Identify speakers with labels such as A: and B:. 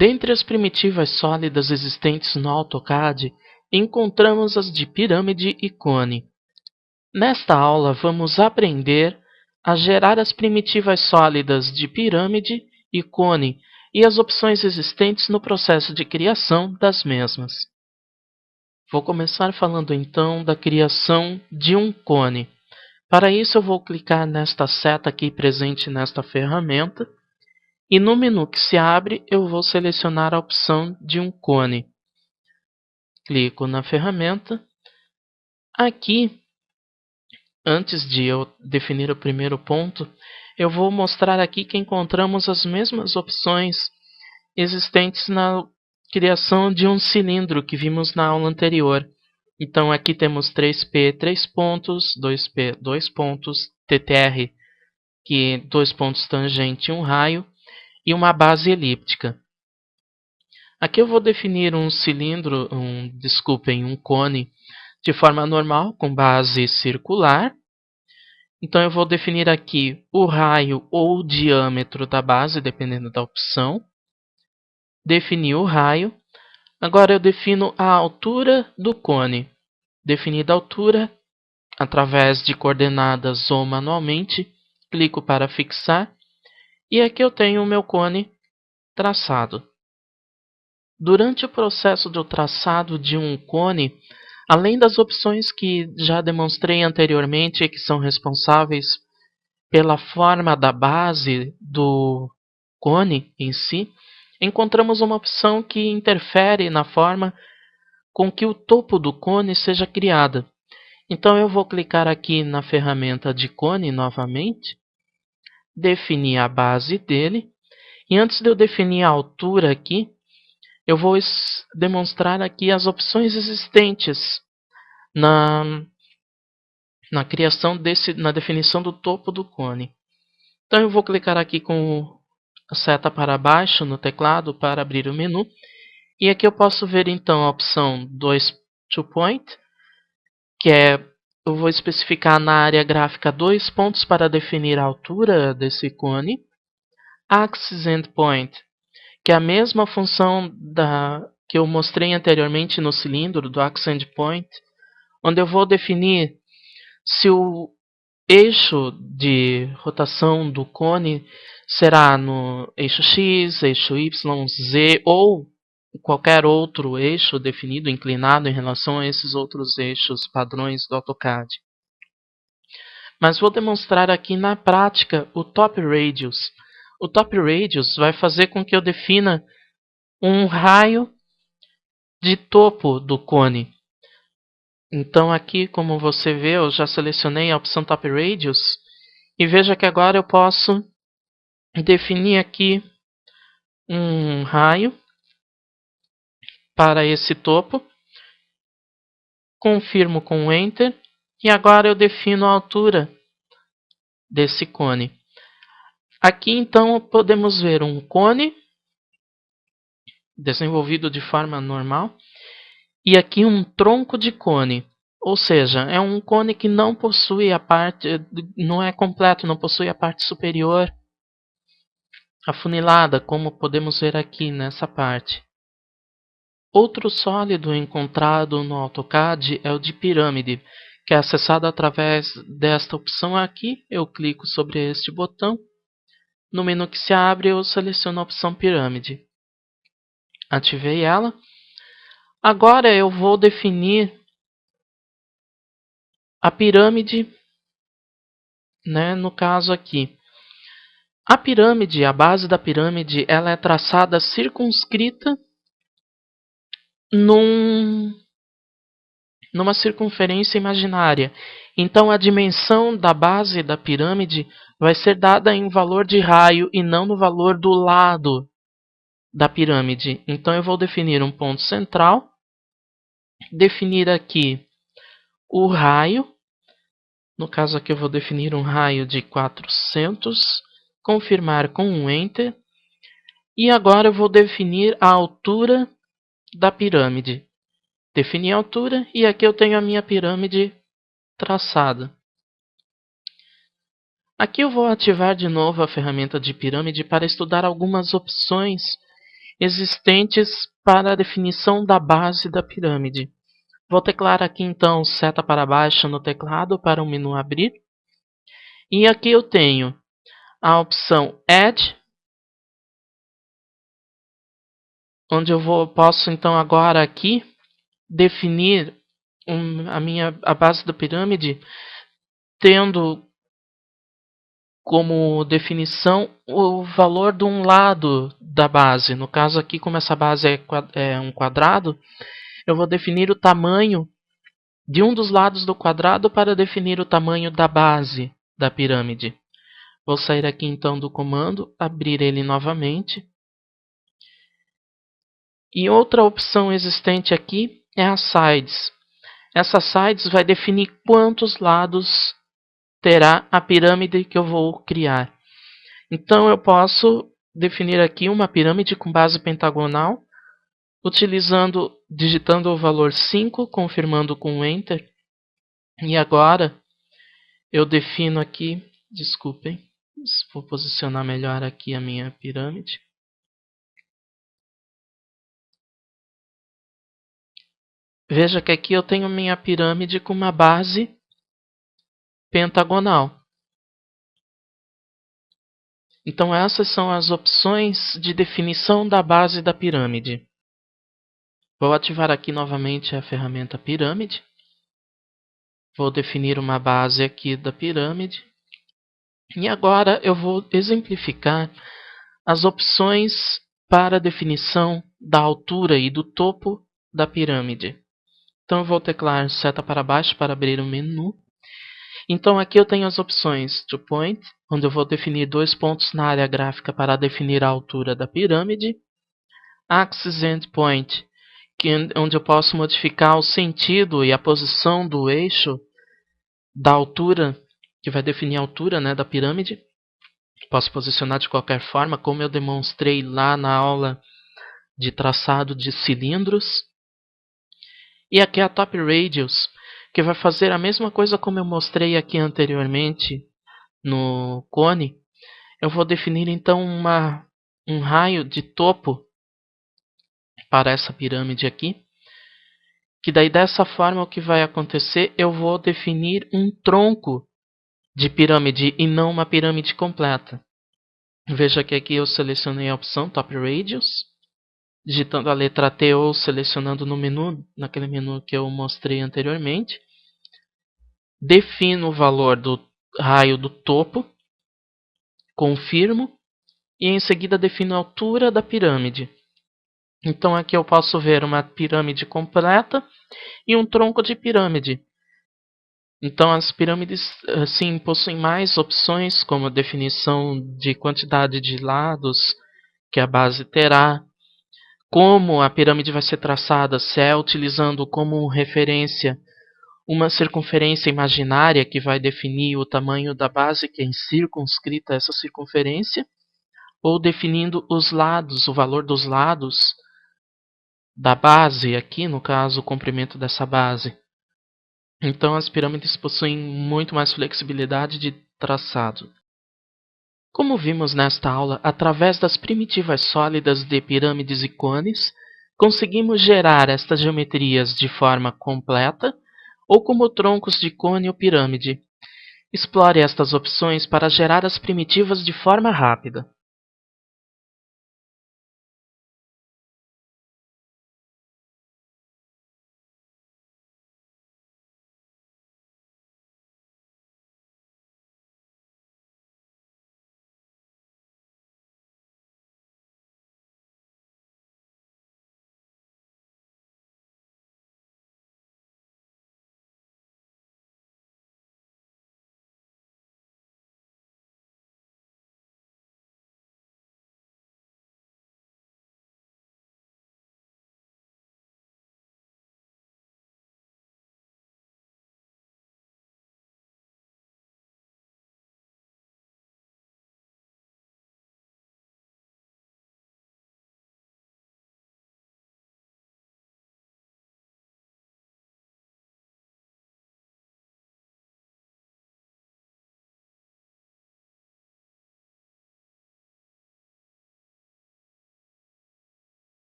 A: Dentre as primitivas sólidas existentes no AutoCAD, encontramos as de pirâmide e cone. Nesta aula, vamos aprender a gerar as primitivas sólidas de pirâmide e cone e as opções existentes no processo de criação das mesmas. Vou começar falando então da criação de um cone. Para isso, eu vou clicar nesta seta aqui presente nesta ferramenta e no menu que se abre, eu vou selecionar a opção de um cone. Clico na ferramenta. Aqui, antes de eu definir o primeiro ponto, eu vou mostrar aqui que encontramos as mesmas opções existentes na criação de um cilindro que vimos na aula anterior. Então aqui temos 3P, 3 pontos, 2P, 2 pontos, TTR, que 2 pontos tangente e um raio, e uma base elíptica. Aqui eu vou definir um cilindro, um cone, de forma normal, com base circular. Então eu vou definir aqui o raio ou o diâmetro da base, dependendo da opção. Defini o raio. Agora eu defino a altura do cone. Definida a altura, através de coordenadas ou manualmente, clico para fixar. E aqui eu tenho o meu cone traçado. Durante o processo do traçado de um cone, além das opções que já demonstrei anteriormente, que são responsáveis pela forma da base do cone em si, encontramos uma opção que interfere na forma com que o topo do cone seja criada. Então eu vou clicar aqui na ferramenta de cone novamente, definir a base dele, e antes de eu definir a altura aqui, eu vou demonstrar aqui as opções existentes na definição do topo do cone. Então eu vou clicar aqui com a seta para baixo no teclado para abrir o menu. E aqui eu posso ver então a opção 2 to point, que eu vou especificar na área gráfica 2 pontos para definir a altura desse cone. Axis Endpoint, que é a mesma função que eu mostrei anteriormente no cilindro do Axis Endpoint, onde eu vou definir se o eixo de rotação do cone será no eixo X, eixo Y, Z ou qualquer outro eixo definido, inclinado em relação a esses outros eixos padrões do AutoCAD. Mas vou demonstrar aqui na prática o Top Radius. O Top Radius vai fazer com que eu defina um raio de topo do cone. Então aqui, como você vê, eu já selecionei a opção Top Radius. E veja que agora eu posso definir aqui um raio para esse topo. Confirmo com Enter. E agora eu defino a altura desse cone. Aqui então podemos ver um cone desenvolvido de forma normal. E aqui um tronco de cone. Ou seja, é um cone que não possui a parte, não é completo, não possui a parte superior afunilada, como podemos ver aqui nessa parte. Outro sólido encontrado no AutoCAD é o de pirâmide, que é acessado através desta opção aqui. Eu clico sobre este botão. No menu que se abre, eu seleciono a opção pirâmide. Ativei ela. Agora eu vou definir a pirâmide, no caso aqui. A pirâmide, a base da pirâmide, ela é traçada circunscrita numa circunferência imaginária. Então a dimensão da base da pirâmide vai ser dada em valor de raio e não no valor do lado da pirâmide. Então eu vou definir um ponto central, definir aqui o raio. No caso aqui eu vou definir um raio de 400, confirmar com um Enter. E agora eu vou definir a altura da pirâmide. Defini a altura e aqui eu tenho a minha pirâmide traçada. Aqui eu vou ativar de novo a ferramenta de pirâmide para estudar algumas opções existentes para a definição da base da pirâmide. Vou teclar aqui então seta para baixo no teclado para o menu abrir. E aqui eu tenho a opção Add, onde posso então agora aqui definir a base da pirâmide, tendo como definição o valor de um lado da base. No caso aqui, como essa base é um quadrado, eu vou definir o tamanho de um dos lados do quadrado para definir o tamanho da base da pirâmide. Vou sair aqui então do comando, abrir ele novamente. E outra opção existente aqui é as sides. Essa sides vai definir quantos lados terá a pirâmide que eu vou criar. Então eu posso definir aqui uma pirâmide com base pentagonal, digitando o valor 5, confirmando com Enter. E agora eu defino aqui, desculpem, vou posicionar melhor aqui a minha pirâmide. Veja que aqui eu tenho minha pirâmide com uma base pentagonal. Então essas são as opções de definição da base da pirâmide. Vou ativar aqui novamente a ferramenta pirâmide. Vou definir uma base aqui da pirâmide. E agora eu vou exemplificar as opções para a definição da altura e do topo da pirâmide. Então eu vou teclar seta para baixo para abrir o menu. Então aqui eu tenho as opções to point, onde eu vou definir 2 pontos na área gráfica para definir a altura da pirâmide. Axis endpoint, onde eu posso modificar o sentido e a posição do eixo da altura, que vai definir a altura, né, da pirâmide. Posso posicionar de qualquer forma, como eu demonstrei lá na aula de traçado de cilindros. E aqui é a top radius, que vai fazer a mesma coisa como eu mostrei aqui anteriormente no cone. Eu vou definir então um raio de topo para essa pirâmide aqui. Que daí dessa forma o que vai acontecer, eu vou definir um tronco de pirâmide e não uma pirâmide completa. Veja que aqui eu selecionei a opção Top Radius, digitando a letra T ou selecionando no menu, naquele menu que eu mostrei anteriormente. Defino o valor do raio do topo, confirmo e em seguida defino a altura da pirâmide. Então aqui eu posso ver uma pirâmide completa e um tronco de pirâmide. Então as pirâmides assim possuem mais opções, como a definição de quantidade de lados que a base terá, como a pirâmide vai ser traçada, se é utilizando como referência uma circunferência imaginária que vai definir o tamanho da base que é circunscrita a essa circunferência, ou definindo os lados, o valor dos lados da base, aqui no caso o comprimento dessa base. Então as pirâmides possuem muito mais flexibilidade de traçado. Como vimos nesta aula, através das primitivas sólidas de pirâmides e cones, conseguimos gerar estas geometrias de forma completa ou como troncos de cone ou pirâmide. Explore estas opções para gerar as primitivas de forma rápida.